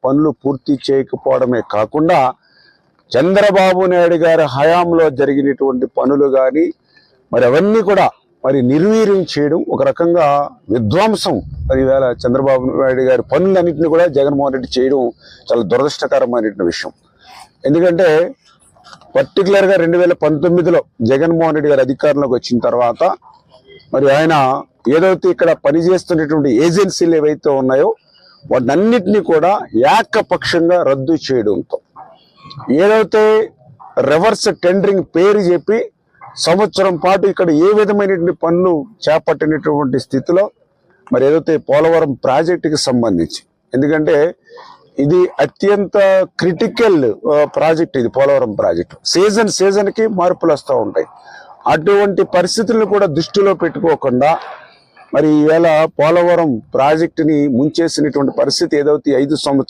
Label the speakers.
Speaker 1: పనులు పూర్తి చేయకపోవడమే కాకుండా చంద్రబాబు నాయుడు గారి హయాంలో జరిగినటువంటి పనులు కానీ మరి అవన్నీ కూడా మరి నిర్వీర్యం చేయడం, ఒక రకంగా విధ్వంసం మరి ఈవేళ చంద్రబాబు నాయుడు గారి పనులన్నింటినీ కూడా జగన్మోహన్ రెడ్డి చేయడం చాలా దురదృష్టకరమైన విషయం. ఎందుకంటే పర్టికులర్గా 2019లో జగన్మోహన్ రెడ్డి గారు అధికారంలోకి వచ్చిన తర్వాత మరి ఆయన ఏదైతే ఇక్కడ పనిచేస్తున్నటువంటి ఏజెన్సీలు ఏవైతే ఉన్నాయో వాటన్నిటినీ కూడా ఏకపక్షంగా రద్దు చేయడంతో, ఏదైతే రివర్స్ టెండరింగ్ పేరు చెప్పి సంవత్సరం పాటు ఇక్కడ ఏ విధమైనటువంటి పనులు చేపట్టినటువంటి స్థితిలో మరి ఏదైతే పోలవరం ప్రాజెక్టుకి సంబంధించి, ఎందుకంటే ఇది అత్యంత క్రిటికల్ ప్రాజెక్ట్, ఇది పోలవరం ప్రాజెక్టు. సీజన్కి మార్పులు వస్తూ ఉంటాయి. అటువంటి పరిస్థితులను కూడా దృష్టిలో పెట్టుకోకుండా మరి ఈవేళ పోలవరం ప్రాజెక్టుని ముంచేసినటువంటి పరిస్థితి ఏదైతే 5 సంవత్సరాలు